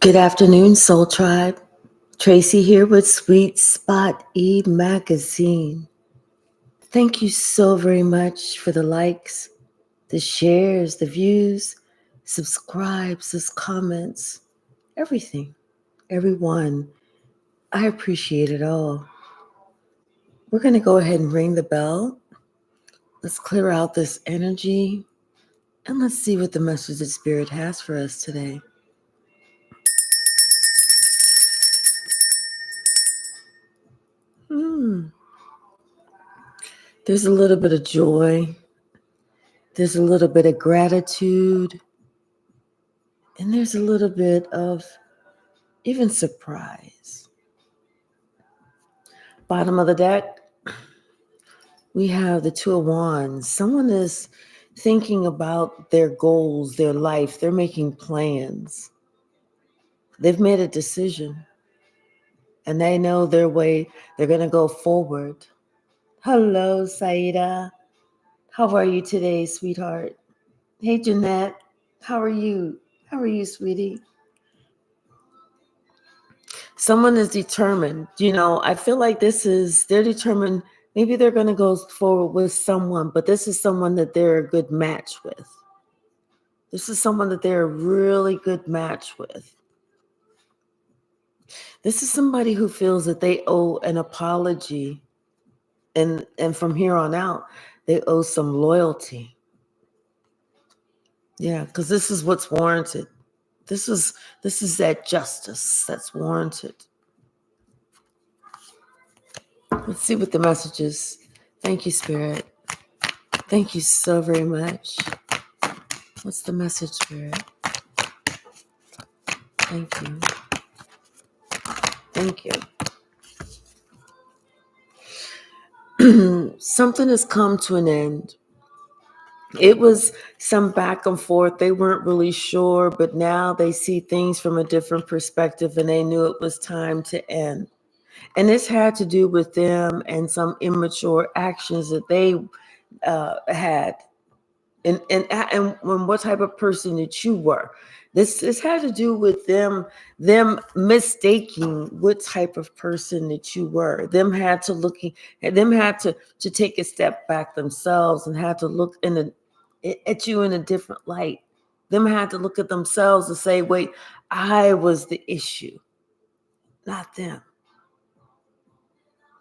Good afternoon, Soul Tribe. Tracy here with Sweet Spot magazine. Thank you so very much for the likes, the shares, the views, subscribes, the comments, everything, everyone. I appreciate it all. We're going to go ahead and ring the bell. Let's clear out this energy and let's see what the message of Spirit has for us today. There's a little bit of joy. There's a little bit of gratitude. And there's a little bit of even surprise. Bottom of the deck, we have the Two of Wands. Someone is thinking about their goals, their life. They're making plans. They've made a decision. And they know their way. They're going to go forward. Hello, Saida. How are you today, sweetheart? Hey, Jeanette. How are you? How are you, sweetie? Someone is determined. I feel like they're determined. Maybe they're going to go forward with someone, but this is someone that they're a good match with. This is someone that they're a really good match with. This is somebody who feels that they owe an apology. And from here on out, they owe some loyalty. Yeah, because this is what's warranted. This is that justice that's warranted. Let's see what the message is. Thank you, Spirit. Thank you so very much. What's the message, Spirit? Thank you. Thank you. Something has come to an end. It was some back and forth. They weren't really sure, but now they see things from a different perspective and they knew it was time to end. And this had to do with them and some immature actions that they had. And what type of person that you were. This had to do with them mistaking what type of person that you were. Them had to take a step back themselves and had to look at you in a different light. Them had to look at themselves and say, wait, I was the issue, not them.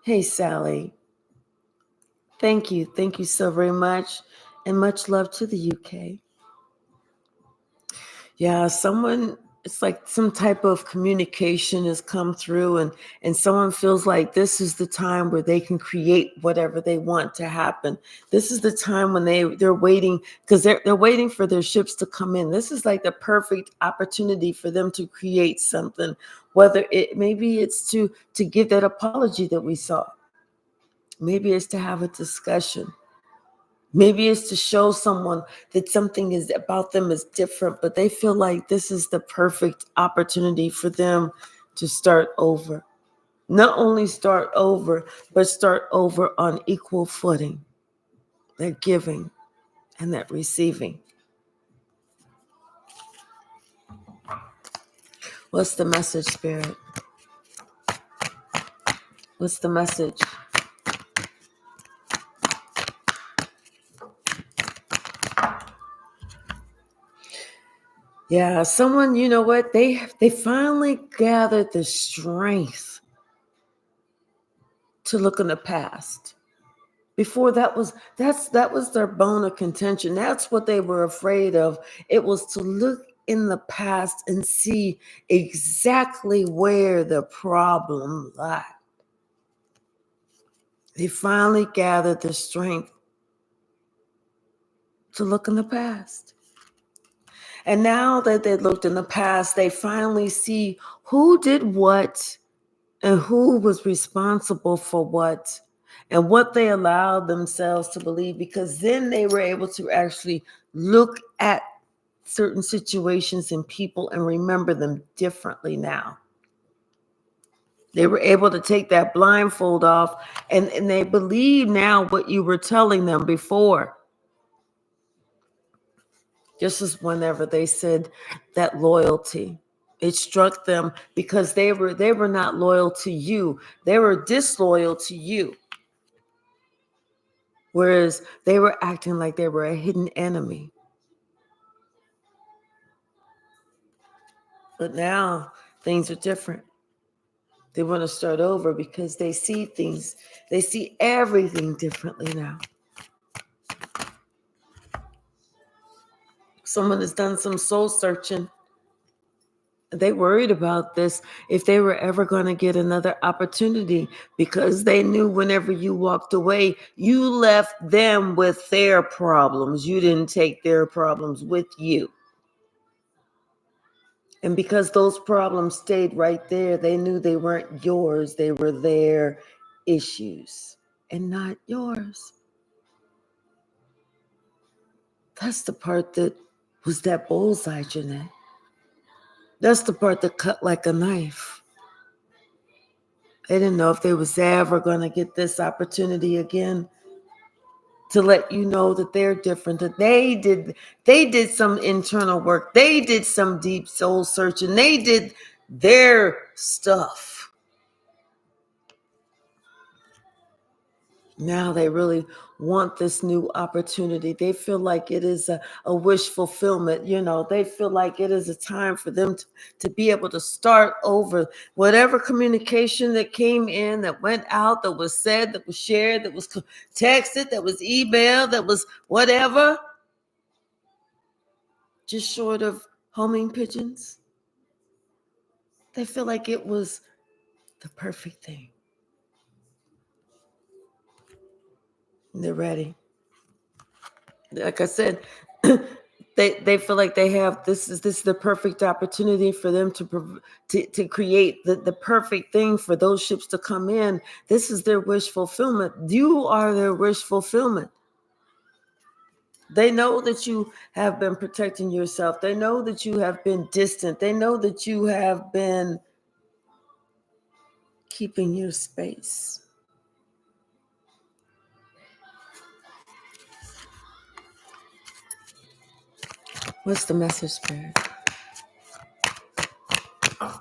Hey, Sally. Thank you. Thank you so very much. And much love to the UK. Yeah, it's like some type of communication has come through and someone feels like this is the time where they can create whatever they want to happen. This is the time when they're waiting because they're waiting for their ships to come in. This is like the perfect opportunity for them to create something, whether maybe it's to give that apology that we saw. Maybe it's to have a discussion. Maybe it's to show someone that something is about them is different, but they feel like this is the perfect opportunity for them to start over. Not only start over, but start over on equal footing. That giving and that receiving. What's the message, Spirit? What's the message? Yeah, someone, you know what? They finally gathered the strength to look in the past. Before that was their bone of contention. That's what they were afraid of. It was to look in the past and see exactly where the problem lied. They finally gathered the strength to look in the past. And now that they looked in the past, they finally see who did what and who was responsible for what and what they allowed themselves to believe, because then they were able to actually look at certain situations and people and remember them differently now. They were able to take that blindfold off and they believe now what you were telling them before. Just as whenever they said that loyalty It struck them because they were not loyal to you. They were disloyal to you. Whereas they were acting like they were a hidden enemy. But now things are different. They want to start over because they see everything differently now. Someone has done some soul searching. They worried about this, if they were ever going to get another opportunity, because they knew whenever you walked away, you left them with their problems. You didn't take their problems with you. And because those problems stayed right there, they knew they weren't yours. They were their issues and not yours. That's the part that was that bullseye, Jeanette. That's the part that cut like a knife. They didn't know if they was ever going to get this opportunity again to let you know that they're different, that they did some internal work. They did some deep soul searching. They did their stuff. Now they really want this new opportunity. They feel like it is a wish fulfillment. They feel like it is a time for them to be able to start over. Whatever communication that came in, that went out, that was said, that was shared, that was texted, that was emailed, that was whatever, just short of homing pigeons. They feel like it was the perfect thing. And they're ready. Like I said, they feel like they have this is the perfect opportunity for them to create the perfect thing for those ships to come in. This is their wish fulfillment. You are their wish fulfillment. They know that you have been protecting yourself. They know that you have been distant. They know that you have been keeping your space. What's the message, Spirit?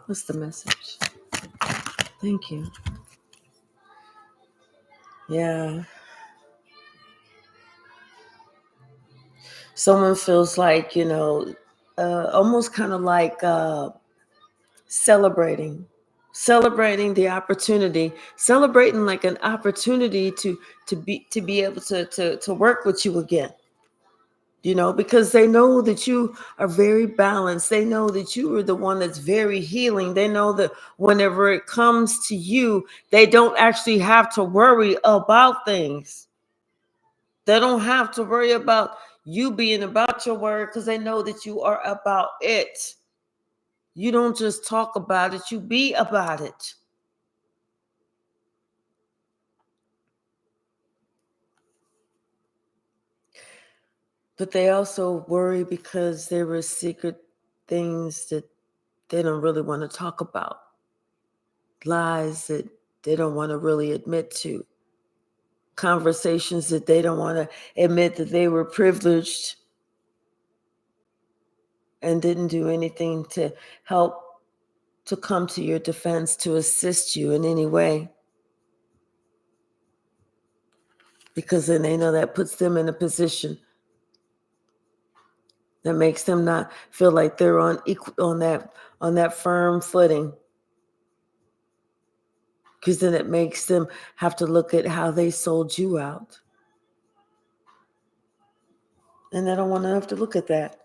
What's the message? Thank you. Yeah. Someone feels like, almost kind of like celebrating the opportunity, celebrating like an opportunity to be able to work with you again. Because they know that you are very balanced. They know that you are the one that's very healing. They know that whenever it comes to you, they don't actually have to worry about things. They don't have to worry about you being about your word, because they know that you are about it. You don't just talk about it, you be about it. But they also worry because there were secret things that they don't really want to talk about. Lies that they don't want to really admit to. Conversations that they don't want to admit that they were privileged and didn't do anything to help to come to your defense, to assist you in any way. Because then they know that puts them in a position that makes them not feel like they're on that firm footing. Because then it makes them have to look at how they sold you out. And they don't want to have to look at that.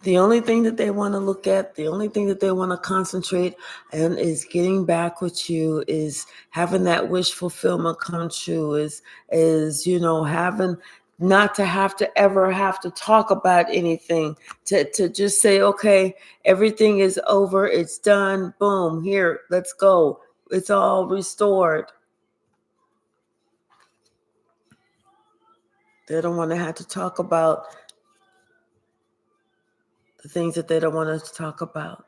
The only thing that they want to look at, the only thing that they want to concentrate on is getting back with you, is having that wish fulfillment come true, is having not to have to ever have to talk about anything, to just say, okay, everything is over, it's done, boom, here, let's go. It's all restored. They don't want to have to talk about the things that they don't want us to talk about.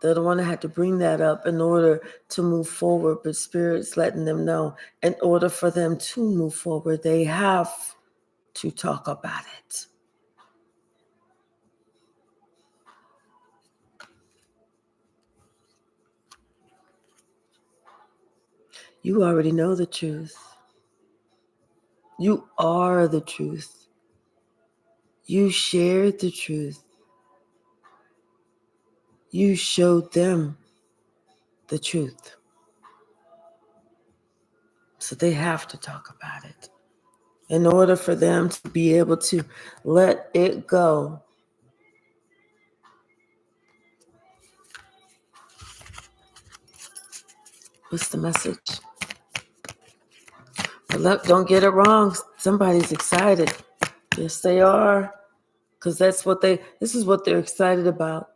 They don't want to have to bring that up in order to move forward, but Spirit's letting them know, in order for them to move forward, they have to talk about it. You already know the truth. You are the truth. You shared the truth. You showed them the truth. So they have to talk about it. In order for them to be able to let it go. What's the message? But look, don't get it wrong. Somebody's excited. Yes, they are. Because this is what they're excited about.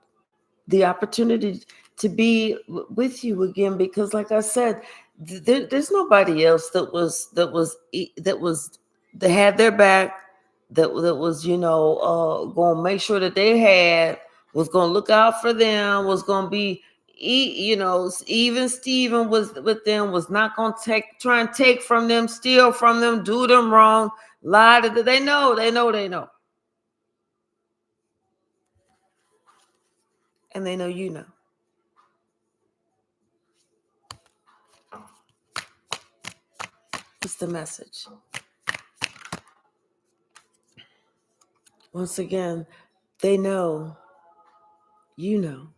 The opportunity to be with you again, because like I said, there's nobody else that had their back, that was going to make sure that they was going to look out for them, was going to be even Steven was with them, was not going to try and take from them, steal from them, do them wrong, lie to them. They know. And they know you know. It's the message. Once again, they know, you know.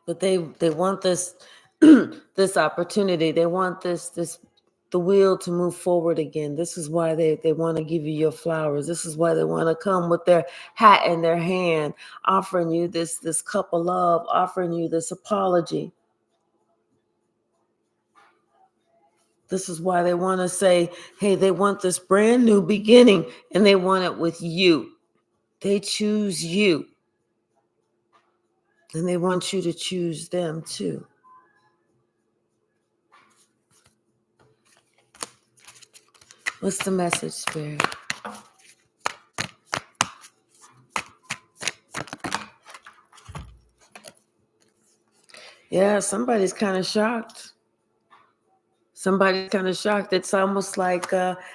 But they want this this opportunity. They want the wheel to move forward again. This is why they want to give you your flowers. This is why they want to come with their hat in their hand, offering you this cup of love, offering you this apology. This is why they want to say, hey, they want this brand new beginning, and they want it with you. They choose you. And they want you to choose them too. What's the message, Spirit? Yeah, somebody's kind of shocked. Somebody's kind of shocked. It's almost like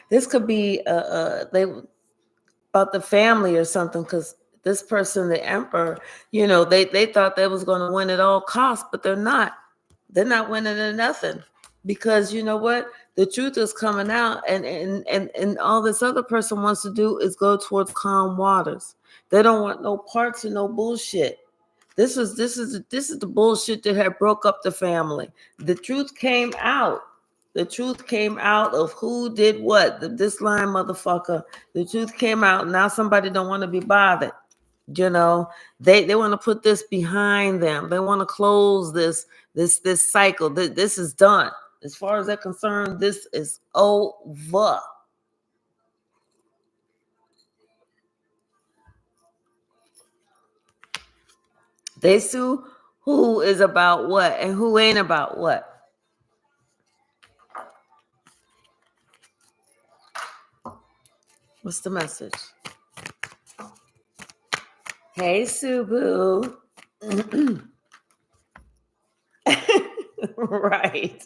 this could be they about the family or something, because this person, the emperor, they thought they was going to win at all costs, but they're not. They're not winning at nothing, because you know what? The truth is coming out, and all this other person wants to do is go towards calm waters. They don't want no parts of no bullshit. This is the bullshit that had broke up the family. The truth came out. The truth came out of who did what. This lying motherfucker. The truth came out. Now somebody don't want to be bothered. They want to put this behind them. They want to close this cycle. This is done. As far as they're concerned, this is over. They sue who is about what and who ain't about what. What's the message? Hey, Subu. Right.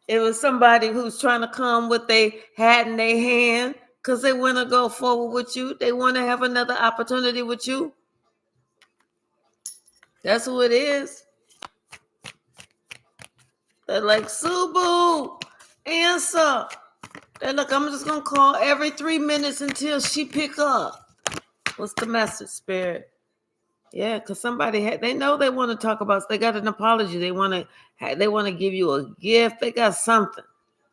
It was somebody who's trying to come with their hat in their hand because they want to go forward with you. They want to have another opportunity with you. That's who it is. They're like, Subu, answer. They're like, I'm just going to call every 3 minutes until she pick up. What's the message, Spirit? Yeah, because they know they want to talk about, they got an apology. They want to give you a gift. They got something.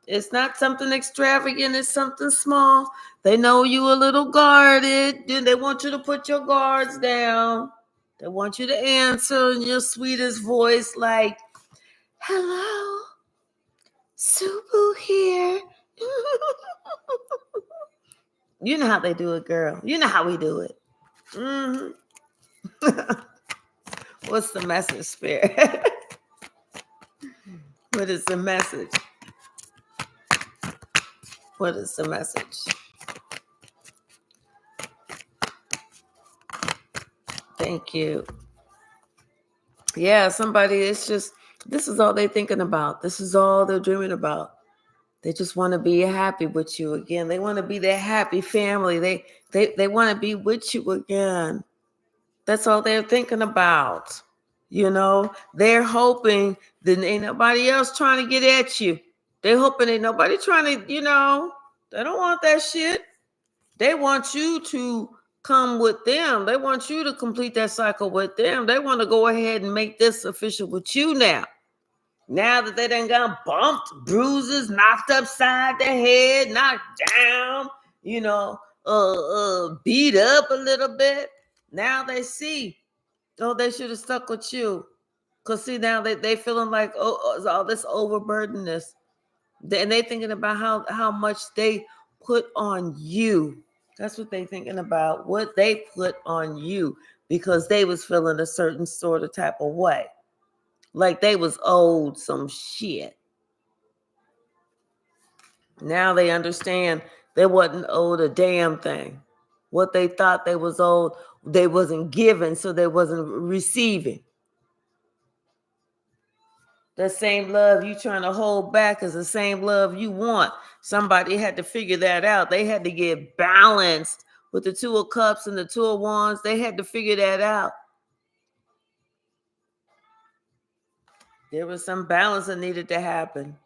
It's not something extravagant. It's something small. They know you a little guarded. They want you to put your guards down. They want you to answer in your sweetest voice, like, hello, Subu here. You know how they do it, girl. You know how we do it. Mm-hmm. What's the message, Spirit? What is the message? What is the message? Thank you. Yeah, somebody, it's just, this is all they're thinking about. This is all they're dreaming about. They just want to be happy with you again. They want to be their happy family. They want to be with you again. That's all they're thinking about. They're hoping that ain't nobody else trying to get at you. They're hoping ain't nobody trying to, they don't want that shit. They want you to come with them. They want you to complete that cycle with them. They want to go ahead and make this official with you now. Now that they done got bumped, bruises, knocked upside the head, knocked down, beat up a little bit. Now they see, they should have stuck with you. Because see, now they feeling like, all this overburdenedness. And they thinking about how much they put on you. That's what they thinking about, what they put on you, because they was feeling a certain sort of type of way. Like they was owed some shit. Now they understand they wasn't owed a damn thing. What they thought they was owed, they wasn't given, so they wasn't receiving. The same love you trying to hold back is the same love you want. Somebody had to figure that out. They had to get balanced with the Two of Cups and the Two of Wands. They had to figure that out. There was some balance that needed to happen.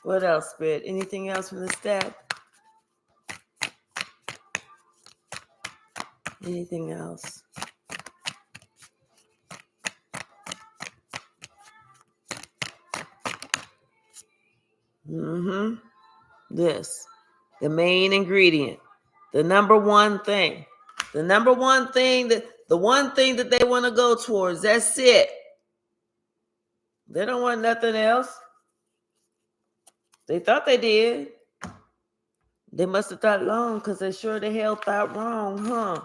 What else, Spirit? Anything else from the stack? Anything else? This, the main ingredient, the number one thing, the one thing that they want to go towards. That's it. They don't want nothing else. They thought they did. They must have thought long, because they sure the hell thought wrong, huh?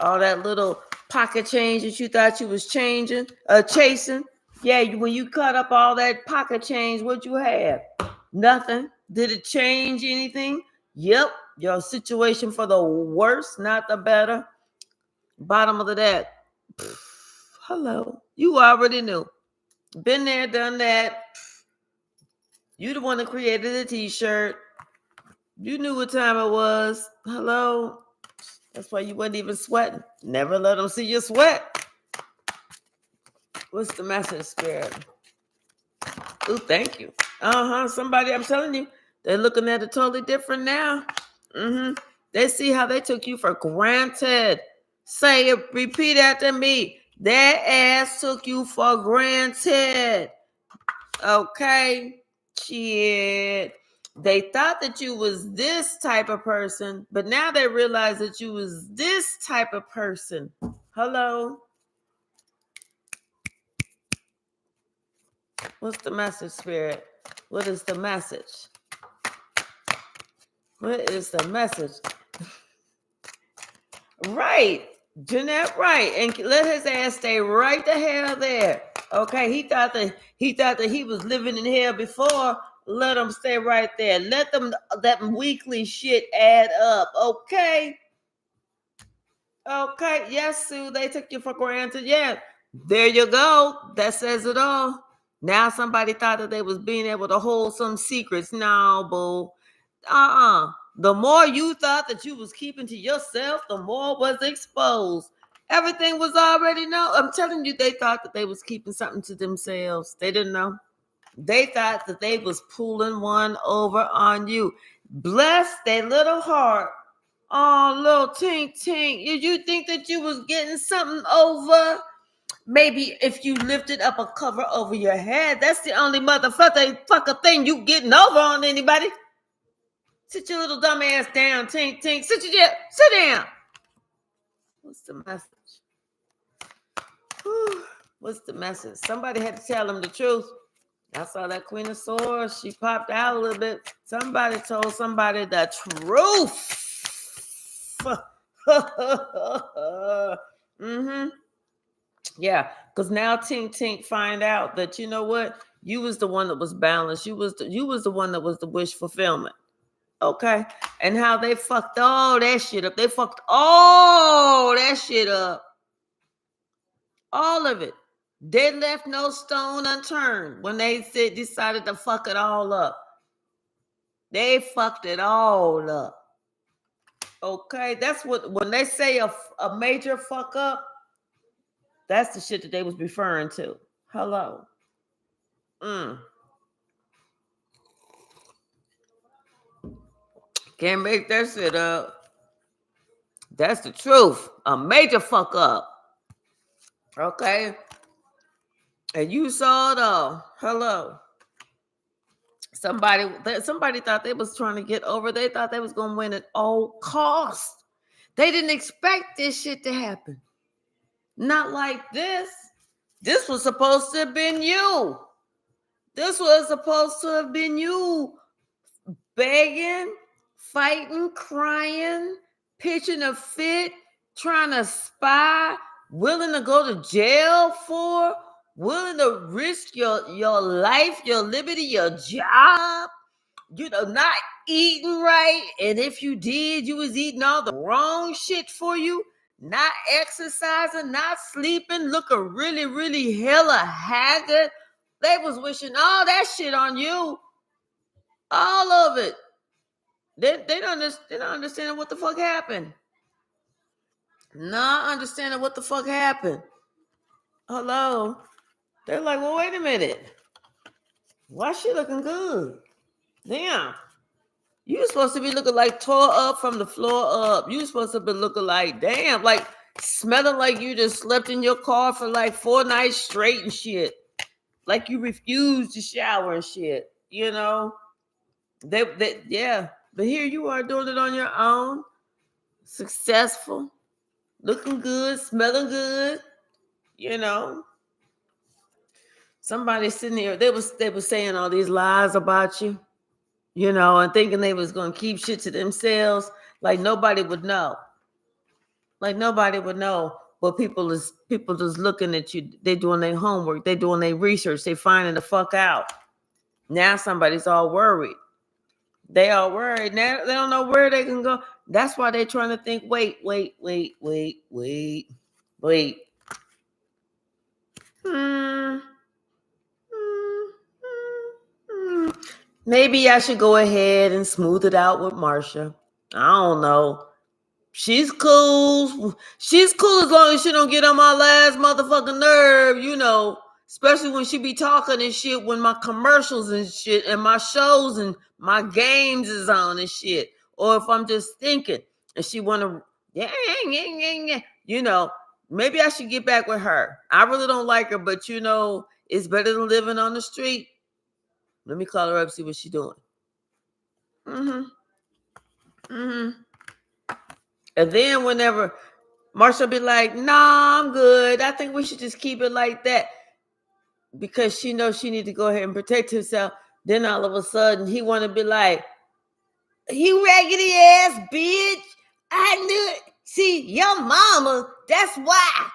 All that little pocket change that you thought you was chasing. Yeah, when you cut up all that pocket change, what'd you have? Nothing. Did it change anything? Yep. Your situation for the worse, not the better. Bottom of the deck. Hello. You already knew. Been there, done that. You the one that created the t-shirt. You knew what time it was. Hello. That's why you wasn't even sweating. Never let them see you sweat. What's the message, Spirit? Oh, thank you. Somebody, I'm telling you, they're looking at it totally different now. They see how they took you for granted. Say it, repeat after me. That ass took you for granted. Okay? Shit. They thought that you was this type of person, but now they realize that you was this type of person. Hello? What's the message, Spirit? What is the message? What is the message? Right. Jeanette, right. And let his ass stay right the hell there. Okay, he thought that he was living in hell before. Let him stay right there. Let them that weekly shit add up. Okay. Okay. Yes, Sue. They took you for granted. Yeah. There you go. That says it all. Now somebody thought that they was being able to hold some secrets. No, boo. The more you thought that you was keeping to yourself, the more was exposed. Everything was already known. I'm telling you, they thought that they was keeping something to themselves. They didn't know. They thought that they was pulling one over on you. Bless their little heart. Oh, little tink tink. Did you think that you was getting something over? Maybe if you lifted up a cover over your head, that's the only motherfucker thing you getting over on anybody. Sit your little dumb ass down, tink tink. Sit down. What's the message? What's the message? Somebody had to tell them the truth. I saw that Queen of Swords. She popped out a little bit. Somebody told somebody the truth. Yeah, because now Tink Tink find out that, you know what? You was the one that was balanced. You was the one that was the wish fulfillment. Okay. And how they fucked all that shit up. They fucked all that shit up. All of it. They left no stone unturned when they decided to fuck it all up. They fucked it all up. Okay, that's what when they say a major fuck up, that's the shit that they was referring to. Hello. Can't make that shit up. That's the truth. A major fuck up. Okay. And you saw it all. Hello. Somebody thought they was trying to get over. They thought they was gonna win at all costs. They didn't expect this shit to happen. Not like this. This was supposed to have been you. This was supposed to have been you begging, fighting, crying, pitching a fit, trying to spy, willing to go to jail for, willing to risk your life, your liberty, your job, not eating right. And if you did, you was eating all the wrong shit for you, not exercising, not sleeping, looking really, really hella haggard. They was wishing all that shit on you. All of it. They don't understand what the fuck happened. Not understanding what the fuck happened. Hello. They're like, well, wait a minute. Why she looking good? Damn. You supposed to be looking like tore up from the floor up. You supposed to be looking like, damn, like smelling like you just slept in your car for like 4 nights straight and shit. Like you refused to shower and shit. Yeah. But here you are doing it on your own. Successful. Looking good, smelling good. Somebody sitting here, they was saying all these lies about you. And thinking they was going to keep shit to themselves, like nobody would know. Like nobody would know. But people just looking at you. They doing their homework. They doing their research. They finding the fuck out. Now somebody's all worried. They are worried. Now they don't know where they can go. That's why they're trying to think, wait. Maybe I should go ahead and smooth it out with Marsha. I don't know. She's cool. She's cool as long as she don't get on my last motherfucking nerve, especially when she be talking and shit when my commercials and shit and my shows and my games is on and shit. Or if I'm just thinking and she want to, maybe I should get back with her. I really don't like her, but it's better than living on the street. Let me call her up, see what she's doing. And then whenever Marsha be like, nah, I'm good. I think we should just keep it like that. Because she knows she need to go ahead and protect herself. Then all of a sudden he want to be like, you raggedy ass bitch. I knew it. See, your mama, that's why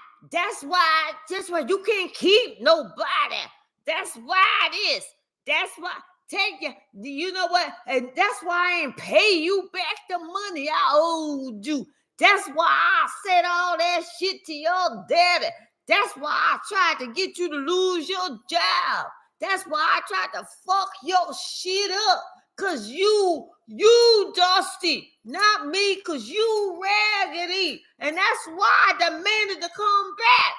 you can't keep nobody. That's why it is. That's why. You know what? And that's why I ain't pay you back the money I owed you. That's why I said all that shit to your daddy. That's why I tried to get you to lose your job. That's why I tried to fuck your shit up. Cause you Dusty, not me, cause you raggedy. And that's why I demanded to come back.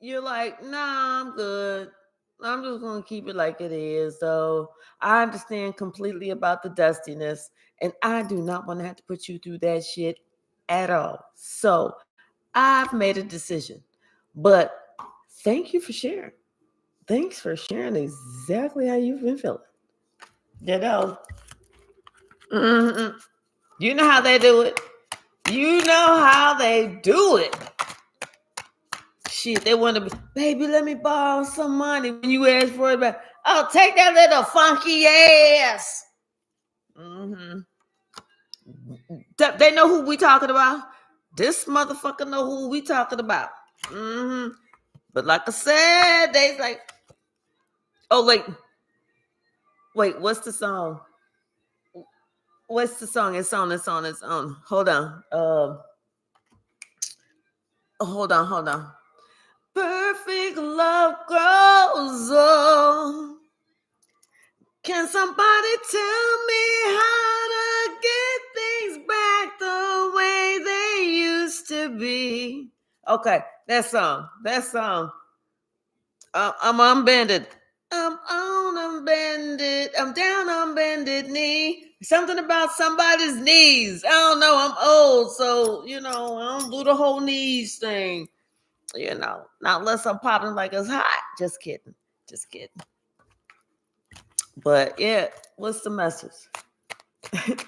You're like, nah, I'm good. I'm just going to keep it like it is. So I understand completely about the dustiness. And I do not want to have to put you through that shit at all. So I've made a decision. But thank you for sharing. Thanks for sharing exactly how you've been feeling. You know how they do it. You know how they do it. Shit, they want to be, baby, let me borrow some money. When you ask for it back, oh, take that little funky ass. They know who we talking about. This motherfucker know who we talking about. But like I said, they like, oh, wait, what's the song? What's the song? It's on. Hold on. Hold on. Perfect love grows on. Can somebody tell me how to get things back the way they used to be? Okay, that song. I'm unbended. I'm on unbended. I'm down on bended knee. Something about somebody's knees. I don't know. I'm old, so I don't do the whole knees thing. Not unless I'm popping like it's hot. Just kidding. Just kidding. But yeah, what's the message?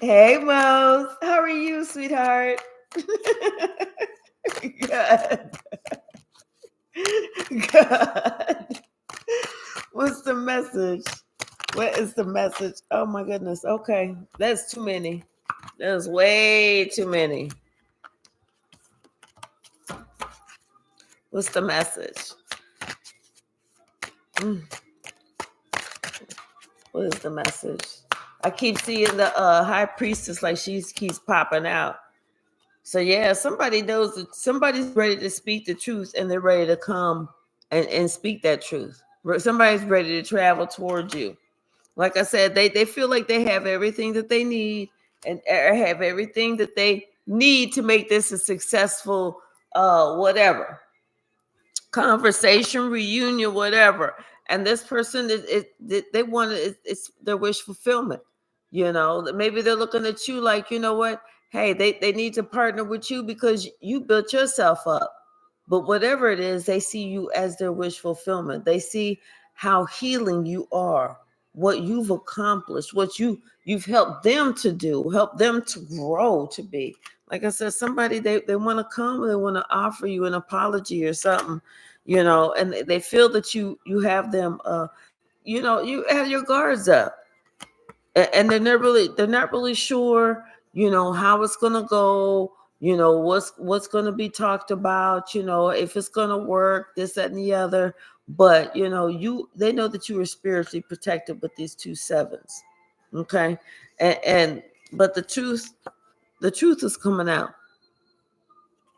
Hey, Mose. How are you, sweetheart? Good. Good. What's the message? What is the message? Oh my goodness. Okay. That's too many. There's way too many. What's the message? What is the message? I keep seeing the high priestess like she keeps popping out. So yeah, somebody knows that somebody's ready to speak the truth and they're ready to come and speak that truth. Somebody's ready to travel towards you. Like I said, they feel like they have everything that they need and have everything that they need to make this a successful whatever conversation, reunion, whatever. And this person they want it's their wish fulfillment. Maybe they're looking at you like, you know what? Hey, they need to partner with you because you built yourself up. But whatever it is, they see you as their wish fulfillment. They see how healing you are, what you've accomplished, what you've helped them to do, help them to grow to be. Like I said, somebody they want to come and they want to offer you an apology or something, and they feel that you have them you have your guards up. And they're not really sure, how it's gonna go, what's gonna be talked about, if it's gonna work, this, that, and the other. But they know that you are spiritually protected with these 2 sevens. Okay. But the truth is coming out.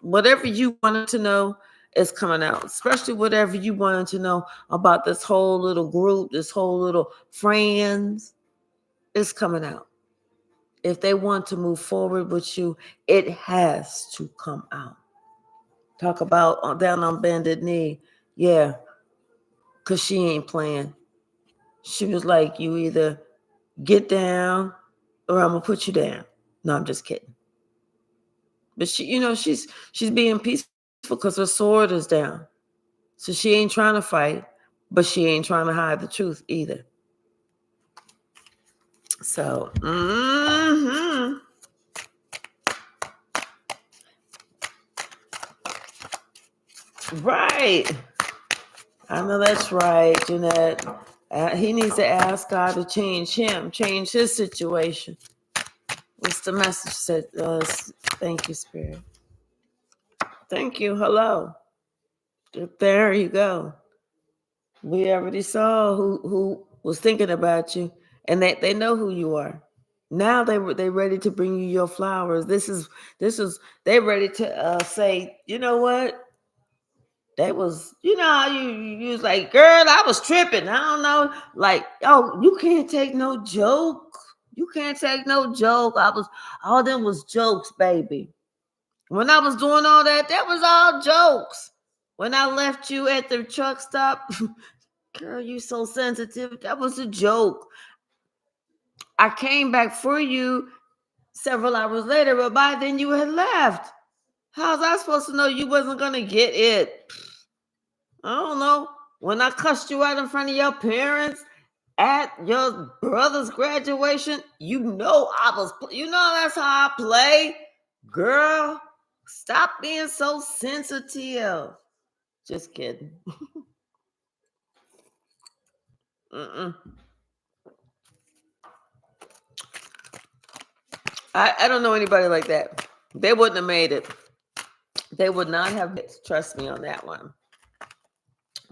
Whatever you wanted to know is coming out, especially whatever you wanted to know about this whole little group, this whole little friends. Is coming out. If they want to move forward with you, it has to come out. Talk about down on bended knee. Yeah, because she ain't playing. She was like, you either get down or I'm going to put you down. No, I'm just kidding. But she's being peaceful because her sword is down. So she ain't trying to fight, but she ain't trying to hide the truth either. So, right. I know that's right, Jeanette. He needs to ask God to change him, change his situation. What's the message said? Thank you, Spirit. Thank you. Hello. There you go. We already saw who was thinking about you, and they know who you are. Now they ready to bring you your flowers. This is they ready to say, you know what? That was, how you was like, girl, I was tripping. I don't know. Like, oh, you can't take no joke. You can't take no joke. All them was jokes, baby. When I was doing all that was all jokes. When I left you at the truck stop, girl, you so sensitive. That was a joke. I came back for you several hours later, but by then you had left. How was I supposed to know you wasn't going to get it? I don't know. When I cussed you out in front of your parents at your brother's graduation, that's how I play. Girl, stop being so sensitive. Just kidding. I don't know anybody like that. They wouldn't have made it. They would not have. Trust me on that one.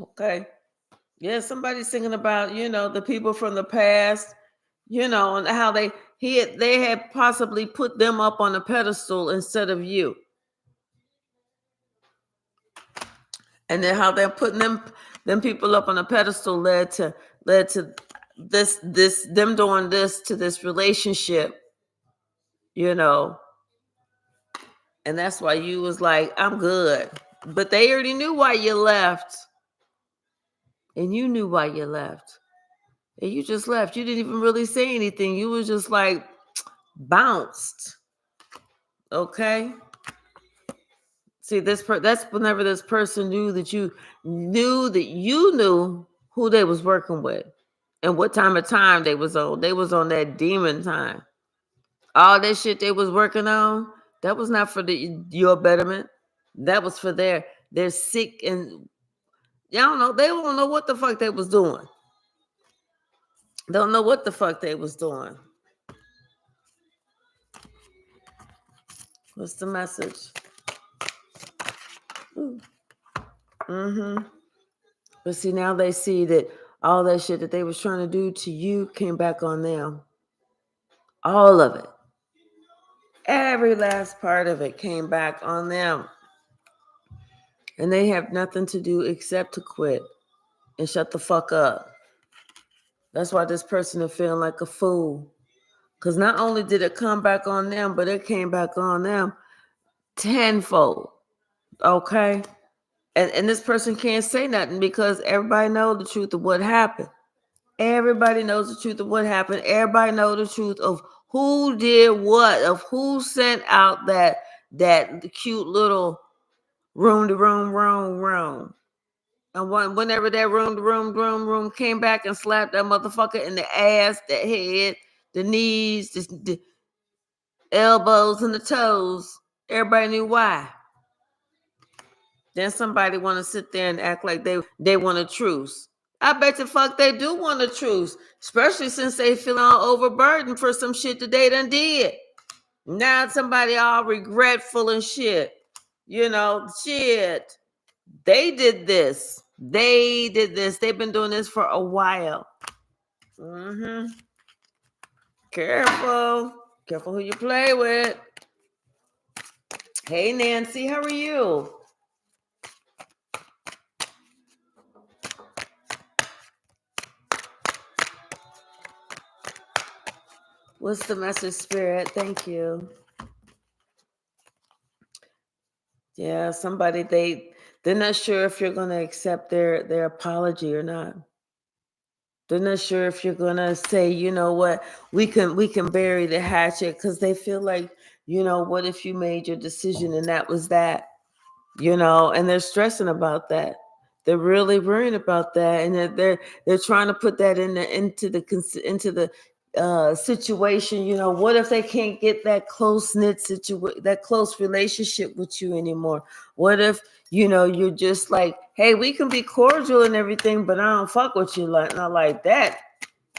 Okay. Yeah, somebody's thinking about, the people from the past, and how they had possibly put them up on a pedestal instead of you. And then how they're putting them people up on a pedestal led to them doing this to this relationship, you know, and that's why you was like, I'm good. But they already knew why you left. And you knew why you left. And you just left. You didn't even really say anything. You was just like bounced. Okay? See, that's whenever this person knew that you knew who they was working with and what time of time they was on. They was on that demon time. All that shit they was working on, that was not for your betterment. That was for their sick and y'all don't know. They don't know what the fuck they was doing. Don't know what the fuck they was doing. What's the message? Mm-hmm. But see, now they see that all that shit that they was trying to do to you came back on them. All of it. Every last part of it came back on them. And they have nothing to do except to quit and shut the fuck up. That's why this person is feeling like a fool. Because not only did it come back on them, but it came back on them tenfold. Okay? And this person can't say nothing because everybody knows the truth of what happened. Everybody knows the truth of what happened. Everybody knows the truth of who did what, of who sent out that cute little room to room. And whenever that room came back and slapped that motherfucker in the ass, the head, the knees, the elbows, and the toes, everybody knew why. Then somebody want to sit there and act like they want a truce. I bet the fuck they do want a truce, especially since they feel all overburdened for some shit that they done did. Now somebody all regretful and shit. You know, shit. They did this. They've been doing this for a while. Mm-hmm. Careful who you play with. Hey, Nancy, how are you? What's the message, Spirit? Thank you. Yeah, somebody they're not sure if you're gonna accept their apology or not. They're not sure if you're gonna say, you know what, we can bury the hatchet because they feel like, you know, what if you made your decision and that was that, you know, and they're stressing about that. They're really worrying about that, and they're trying to put that into the situation. You know, what if they can't get that close knit that close relationship with you anymore? What if, you know, you're just like, hey, we can be cordial and everything, but I don't fuck with you like not like that.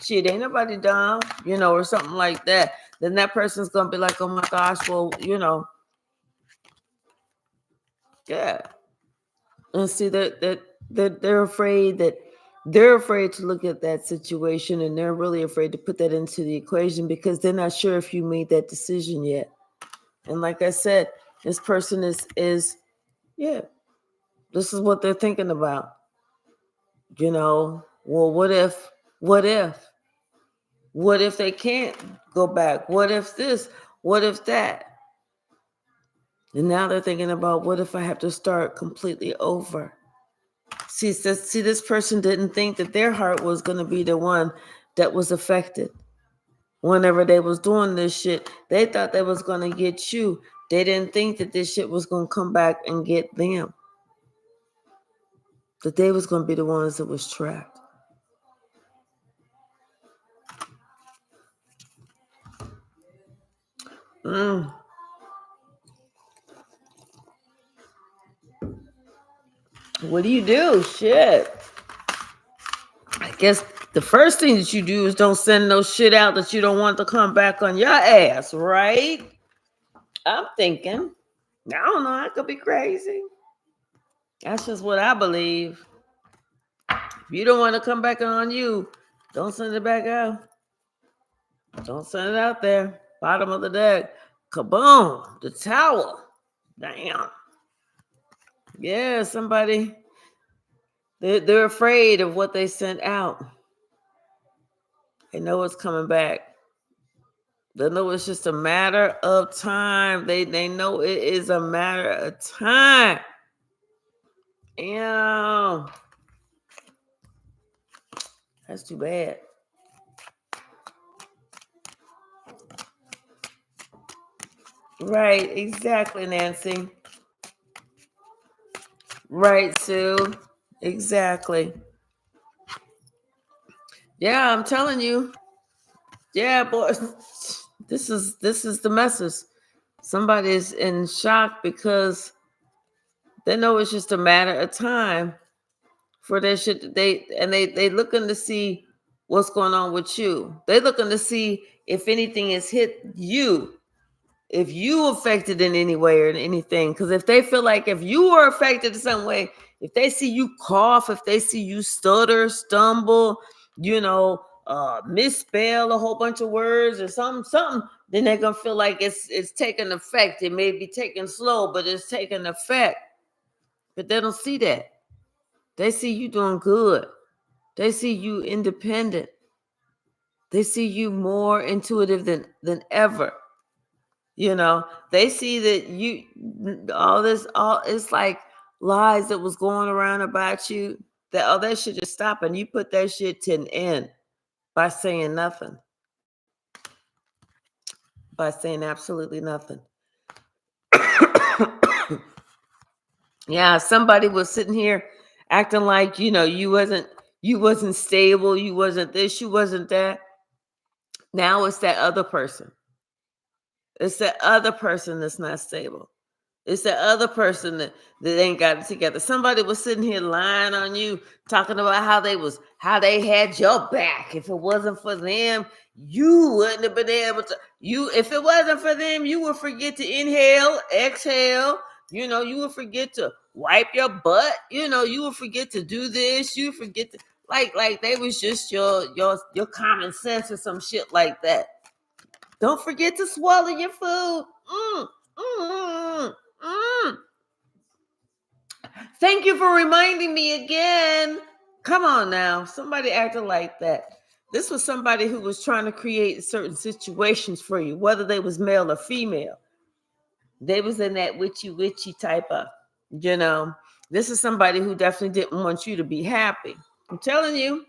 Shit, ain't nobody dumb, you know, or something like that. Then that person's gonna be like, oh my gosh, well, you know, yeah. And see that they're afraid to look at that situation, and they're really afraid to put that into the equation because they're not sure if you made that decision yet. And like I said, this person is yeah, this is what they're thinking about. You know, well, what if they can't go back? What if this? What if that? And now they're thinking about, what if I have to start completely over? See, this person didn't think that their heart was going to be the one that was affected. Whenever they was doing this shit, they thought they was going to get you. They didn't think that this shit was going to come back and get them. That they was going to be the ones that was trapped. What do you do? Shit. I guess the first thing that you do is don't send no shit out that you don't want to come back on your ass, right? I'm thinking. I don't know. I could be crazy. That's just what I believe. If you don't want to come back on you, don't send it back out. Don't send it out there. Bottom of the deck. Kaboom. The towel. Damn. Yeah, somebody. They're afraid of what they sent out. They know it's coming back. They know it's just a matter of time. They know it is a matter of time. Yeah. That's too bad. Right, exactly, Nancy. Right, Sue. Exactly. Yeah, I'm telling you. Yeah, boy. This is the message. Somebody's in shock because they know it's just a matter of time for their shit. They looking to see what's going on with you. They looking to see if anything has hit you, if you affected in any way or anything. Because if they feel like if you were affected in some way, if they see you cough, if they see you stutter, stumble, misspell a whole bunch of words or something, then they're gonna feel like it's taking effect. It may be taking slow, but it's taking effect. But they don't see that. They see you doing good. They see you independent. They see you more intuitive than ever. They see that all it's like lies that was going around about you, that shit just stop, and you put that shit to an end by saying nothing, by saying absolutely nothing. Yeah, somebody was sitting here acting like, you wasn't stable, you wasn't this, you wasn't that. Now it's that other person. It's that other person that's not stable. It's the other person that ain't got it together. Somebody was sitting here lying on you, talking about how they had your back. If it wasn't for them, you wouldn't have been able to. If it wasn't for them, you would forget to inhale, exhale. You would forget to wipe your butt. You would forget to do this. You forget to like they was just your common sense or some shit like that. Don't forget to swallow your food. Thank you for reminding me again. Come on now. Somebody acted like that. This was somebody who was trying to create certain situations for you, whether they was male or female. They was in that witchy type of, this is somebody who definitely didn't want you to be happy. I'm telling you.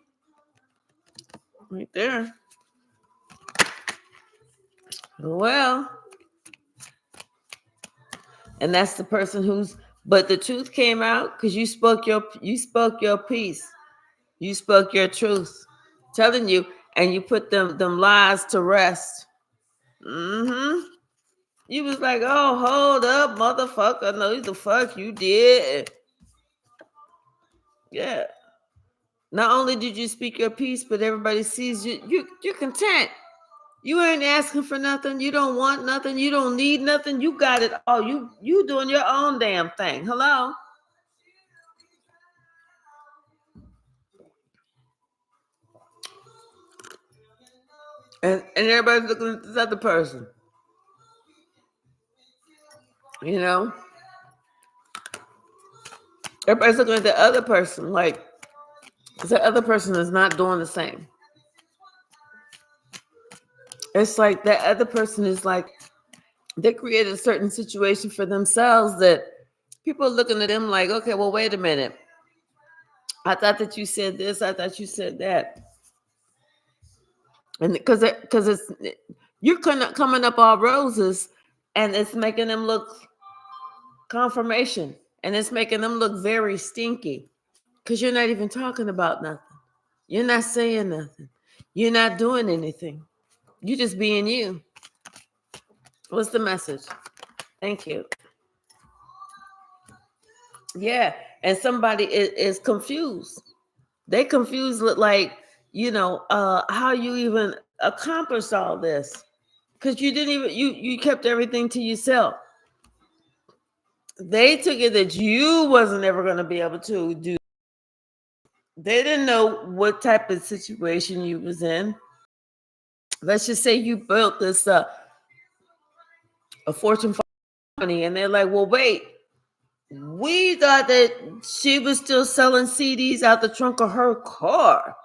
Right there. Well, and that's the person but the truth came out because you spoke your piece. You spoke your truth. Telling you, and you put them lies to rest. You was like, oh, hold up, motherfucker. No, the fuck you did. Yeah. Not only did you speak your piece, but everybody sees you're content. You ain't asking for nothing. You don't want nothing. You don't need nothing. You got it all. You doing your own damn thing. Hello? And everybody's looking at this other person. Everybody's looking at the other person like, because the other person is not doing the same. It's like that other person is like, they created a certain situation for themselves that people are looking at them like, okay, well, wait a minute. I thought that you said this. I thought you said that. And because you're coming up all roses, and it's making them look confirmation, and it's making them look very stinky because you're not even talking about nothing. You're not saying nothing. You're not doing anything. You're just being you. What's the message? Thank you. Yeah. And somebody is confused. They confused with like, how you even accomplished all this. Because you didn't even, you kept everything to yourself. They took it that you wasn't ever going to be able to do. They didn't know what type of situation you was in. Let's just say you built this a Fortune 500 company, and they're like, well, wait, we thought that she was still selling CDs out the trunk of her car.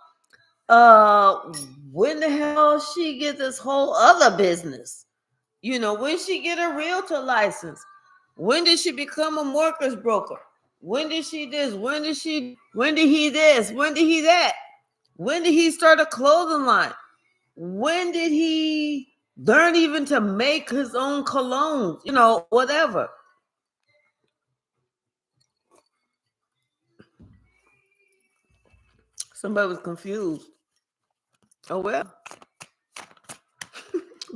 Uh, when the hell she get this whole other business? When she get a realtor license? When did she become a mortgage broker? When did she this? When did he this? When did he that? When did he start a clothing line? When did he learn even to make his own colognes? Whatever. Somebody was confused. Oh, well.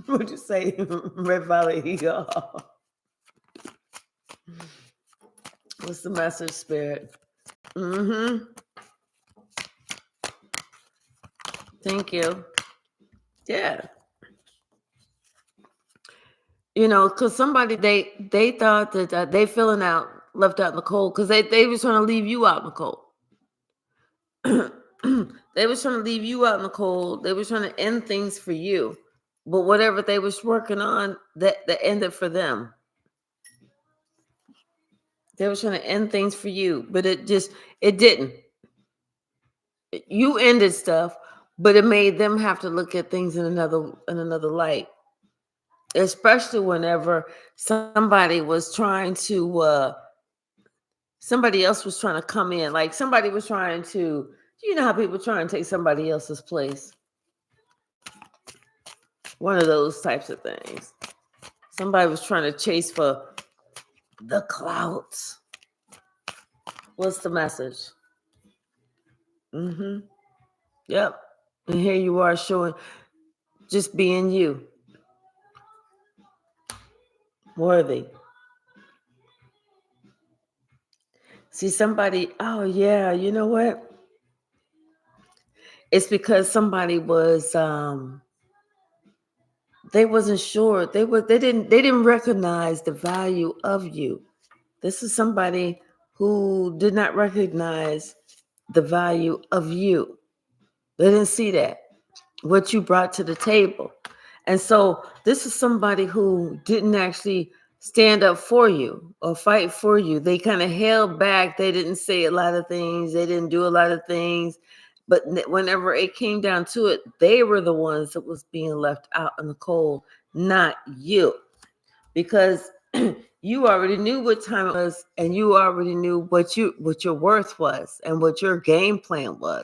What'd you say? Red Valley Eagle. What's the message, Spirit? Mm-hmm. Thank you. Yeah. Because somebody, they thought that they feeling left out in the cold because they was trying to leave you out in the cold. They was trying to leave you out in the cold. They was trying to end things for you. But whatever they was working on, that ended for them. They was trying to end things for you, but it didn't. You ended stuff, but it made them have to look at things in another light. Especially whenever somebody was trying to somebody else was trying to come in, like somebody was trying to, how people try and take somebody else's place. One of those types of things. Somebody was trying to chase for the clouds. What's the message? Mm-hmm. Yep. And here you are showing, just being you. Worthy. See somebody, oh yeah, you know what? It's because somebody was they wasn't sure. They didn't recognize the value of you. This is somebody who did not recognize the value of you. They didn't see that, what you brought to the table. And so this is somebody who didn't actually stand up for you or fight for you. They kind of held back. They didn't say a lot of things. They didn't do a lot of things. But whenever it came down to it, they were the ones that was being left out in the cold, not you. Because you already knew what time it was, and you already knew what your worth was and what your game plan was.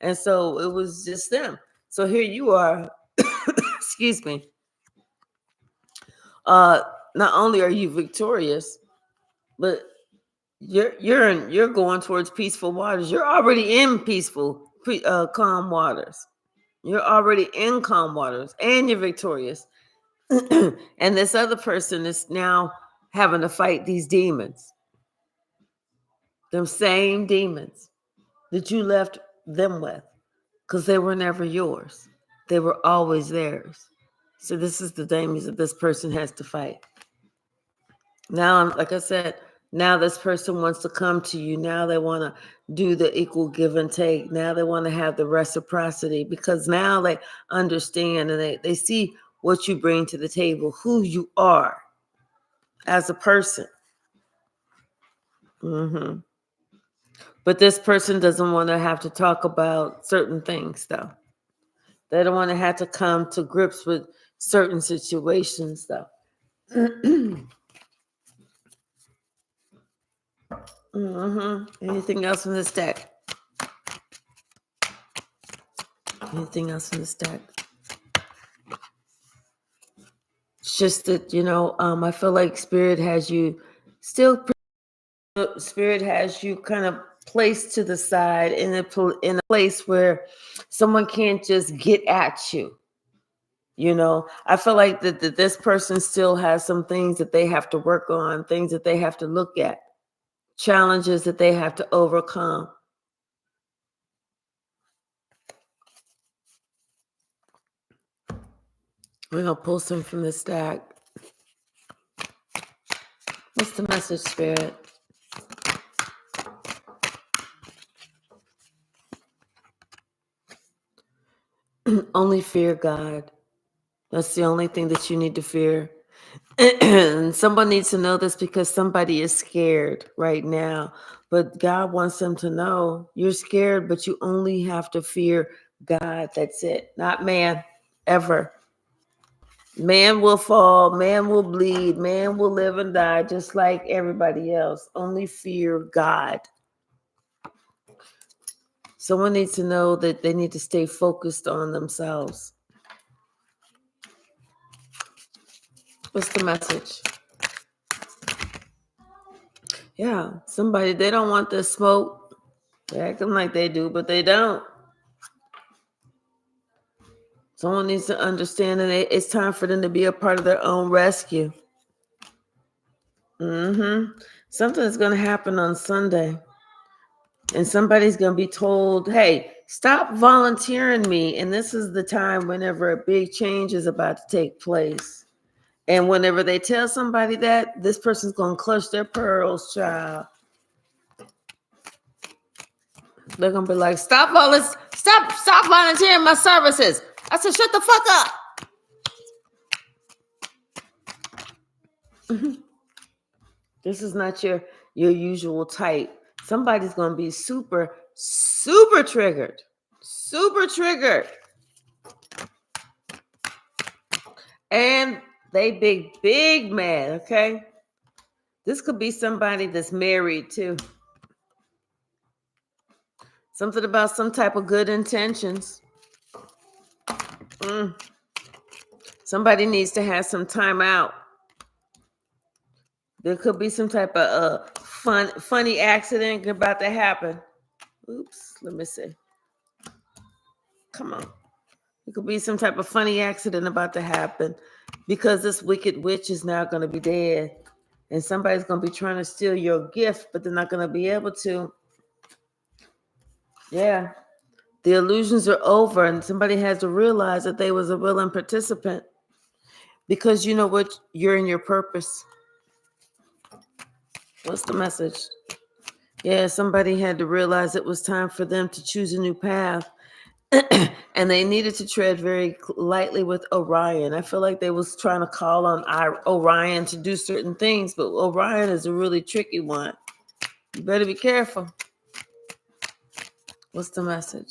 And so it was just them. So here you are, excuse me. Not only are you victorious, but you're going towards peaceful waters. You're already in peaceful, calm waters. You're already in calm waters, and you're victorious. And this other person is now having to fight these demons. Them same demons that you left them with, because they were never yours. They were always theirs. So this is the demons that this person has to fight. Now, like I said, now this person wants to come to you. Now they want to do the equal give and take. Now they want to have the reciprocity, because now they understand and they see what you bring to the table, who you are as a person. Mm-hmm. But this person doesn't want to have to talk about certain things, though. They don't want to have to come to grips with certain situations, though. Mm-hmm. Anything else in this deck? Anything else in this deck? It's just that, I feel like Spirit has you still. Spirit has you kind of placed to the side in a place where someone can't just get at you. I feel like that this person still has some things that they have to work on, things that they have to look at, challenges that they have to overcome. We're going to pull some from this stack. What's the message, Spirit? Only fear God. That's the only thing that you need to fear. And someone needs to know this, because somebody is scared right now. But God wants them to know you're scared, but you only have to fear God, that's it. Not man, ever. Man will fall, man will bleed, man will live and die just like everybody else. Only fear God. Someone needs to know that they need to stay focused on themselves. What's the message? Yeah, somebody, they don't want this smoke. They're acting like they do, but they don't. Someone needs to understand that it's time for them to be a part of their own rescue. Something is going to happen on Sunday. And somebody's going to be told, hey, stop volunteering me. And this is the time whenever a big change is about to take place. And whenever they tell somebody that, this person's going to clutch their pearls, child. They're going to be like, stop volunteering my services. I said, shut the fuck up. This is not your usual type. Somebody's going to be super, super triggered. Super triggered. And they big mad, okay? This could be somebody that's married too. Something about some type of good intentions. Somebody needs to have some time out. There could be some type of funny accident about to happen. Oops, let me see. Come on. It could be some type of funny accident about to happen because this wicked witch is now going to be dead. And somebody's going to be trying to steal your gift, but they're not going to be able to. Yeah. The illusions are over, and somebody has to realize that they was a willing participant because you know what? You're in your purpose. What's the message? Yeah, somebody had to realize it was time for them to choose a new path. And they needed to tread very lightly with Orion. I feel like they was trying to call on Orion to do certain things, but Orion is a really tricky one. You better be careful. What's the message?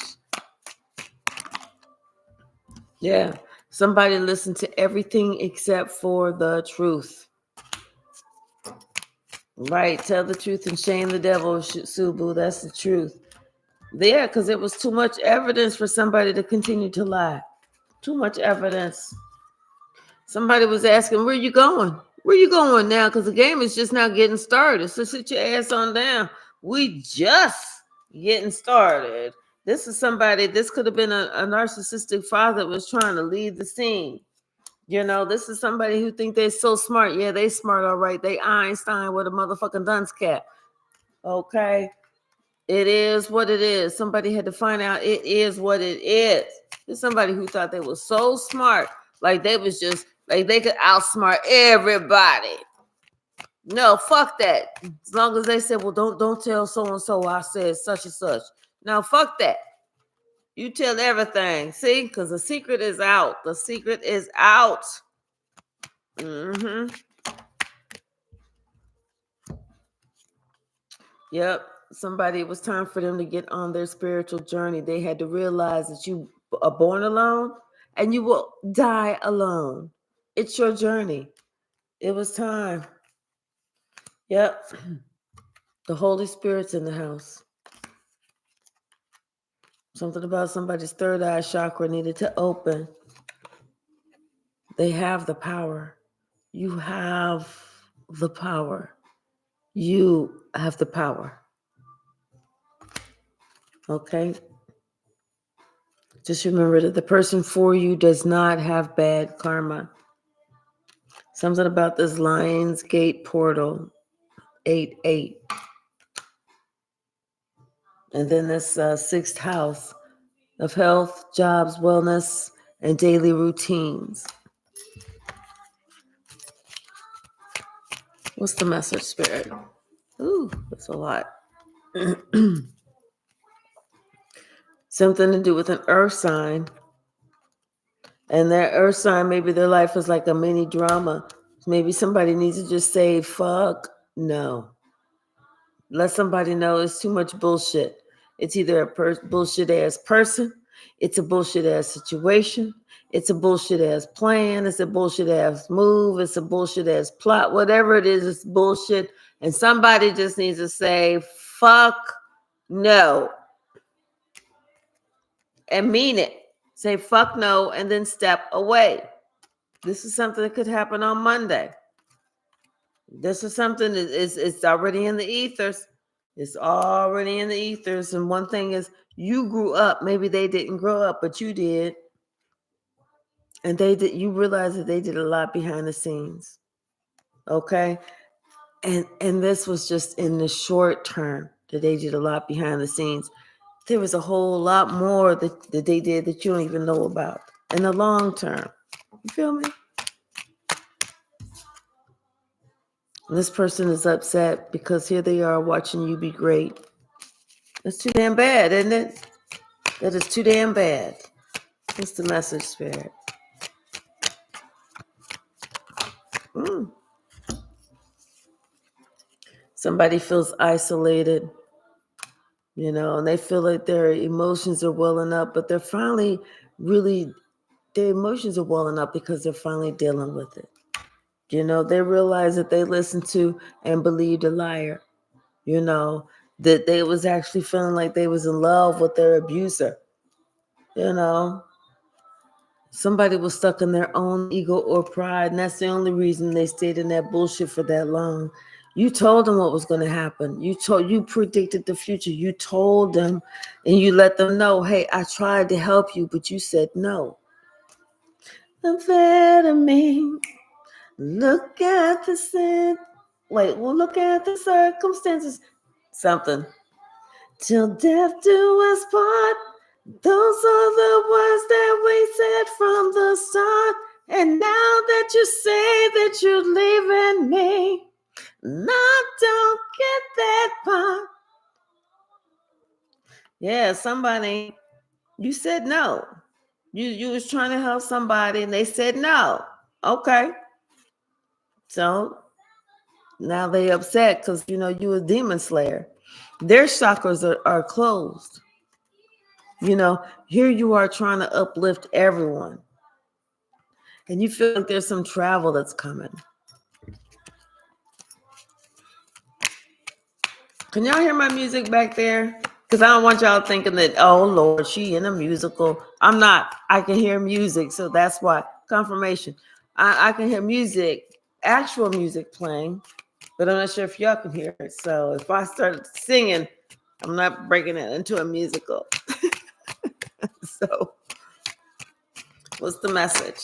Yeah, somebody listened to everything except for the truth. Right, tell the truth and shame the devil, Subu. That's the truth. Yeah, because it was too much evidence for somebody to continue to lie. Too much evidence. Somebody was asking, where you going? Where you going now? Because the game is just now getting started. So sit your ass on down. We just getting started. This is somebody, this could have been a narcissistic father that was trying to lead the scene. You know, this is somebody who think they're so smart. Yeah, they smart, all right. They Einstein with a motherfucking dunce cap. Okay. It is what it is. Somebody had to find out it is what it is. There's somebody who thought they were so smart. Like they was just, like they could outsmart everybody. No, fuck that. As long as they said, well, don't tell so-and-so I said such and such. Now, fuck that. You tell everything. See? Because the secret is out. The secret is out. Yep. Somebody, it was time for them to get on their spiritual journey. They had to realize that you are born alone and you will die alone. It's your journey. It was time. Yep. The Holy Spirit's in the house. Something about somebody's third eye chakra needed to open. They have the power. You have the power. You have the power. Okay? Just remember that the person for you does not have bad karma. Something about this Lion's Gate portal, 8-8. And then this sixth house of health, jobs, wellness, and daily routines. What's the message, Spirit? Ooh, that's a lot. Something to do with an earth sign. And that earth sign, maybe their life is like a mini drama. Maybe somebody needs to just say, fuck no. Let somebody know it's too much bullshit. It's either a bullshit ass person, It's a bullshit ass situation. It's a bullshit ass plan. It's a bullshit ass move. It's a bullshit ass plot. Whatever it is, it's bullshit. And somebody just needs to say, fuck no. And mean it. Say fuck no and then step away. This is something that could happen on Monday. This is something that it's already in the ethers. It's already in the ethers. And one thing is, you grew up. Maybe they didn't grow up, but you did. And they did. You realize that they did a lot behind the scenes. Okay? And this was just in the short term that they did a lot behind the scenes. There was a whole lot more that they did that you don't even know about in the long term. You feel me? And this person is upset because here they are watching you be great. That's too damn bad, isn't it? That is too damn bad. What's the message, Spirit? Somebody feels isolated, and they feel like their emotions are welling up, but they're finally their emotions are welling up because they're finally dealing with it. They realize that they listened to and believed a liar, that they was actually feeling like they was in love with their abuser, Somebody was stuck in their own ego or pride, and that's the only reason they stayed in that bullshit for that long. You told them what was going to happen. You predicted the future. You told them, and you let them know, hey, I tried to help you, but you said no. Amphetamine. Look at the look at the circumstances. Something. Till death do us part. Those are the words that we said from the start. And now that you say that you're leaving me, I don't get that part. Yeah, somebody, you said no. You was trying to help somebody and they said no. Okay. So now they upset because, you a demon slayer. Their chakras are closed. Here you are trying to uplift everyone. And you feel like there's some travel that's coming. Can y'all hear my music back there? Because I don't want y'all thinking that, oh, Lord, she in a musical. I'm not. I can hear music, so that's why. Confirmation. I can hear music, actual music playing, but I'm not sure if y'all can hear it. So if I start singing, I'm not breaking it into a musical. So what's the message?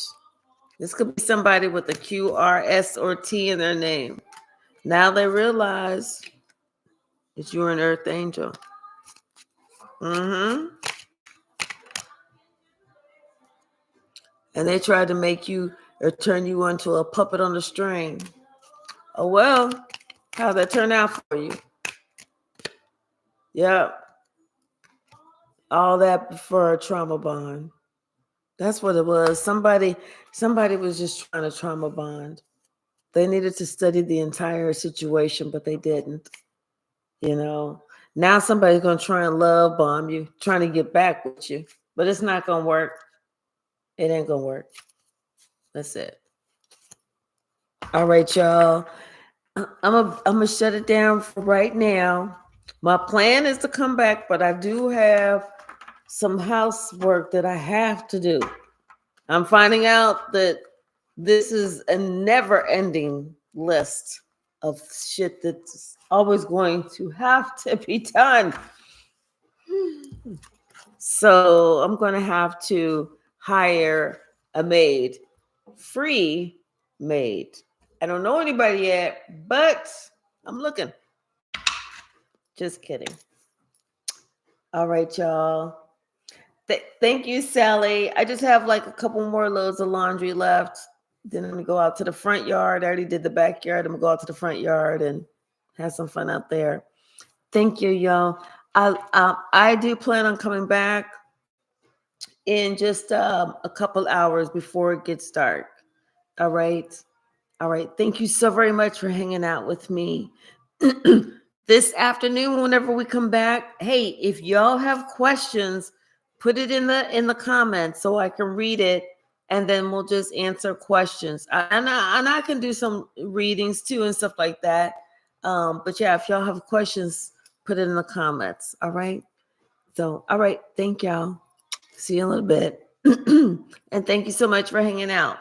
This could be somebody with a Q, R, S, or T in their name. Now they realize that you're an earth angel. And they tried to make you or turn you into a puppet on a string. Oh, well, how'd that turn out for you? Yep. All that for a trauma bond. That's what it was. Somebody was just trying to trauma bond. They needed to study the entire situation, but they didn't. Now somebody's going to try and love bomb you, trying to get back with you, but it's not going to work. It ain't going to work. That's it. All right, y'all. I'm gonna shut it down for right now. My plan is to come back, but I do have some housework that I have to do. I'm finding out that this is a never-ending list of shit that's always going to have to be done. So I'm going to have to hire a maid, free maid. I don't know anybody yet, but I'm looking. Just kidding. All right, y'all. Thank you, Sally. I just have like a couple more loads of laundry left. Then I'm going to go out to the front yard. I already did the backyard. I'm going to go out to the front yard and have some fun out there. Thank you, y'all. I do plan on coming back in just a couple hours before it gets dark. All right. Thank you so very much for hanging out with me this afternoon. Whenever we come back, hey, if y'all have questions, put it in the comments so I can read it, and then we'll just answer questions. And I can do some readings too and stuff like that. But yeah, if y'all have questions, put it in the comments. All right. So, all right. Thank y'all. See you in a little bit. And thank you so much for hanging out.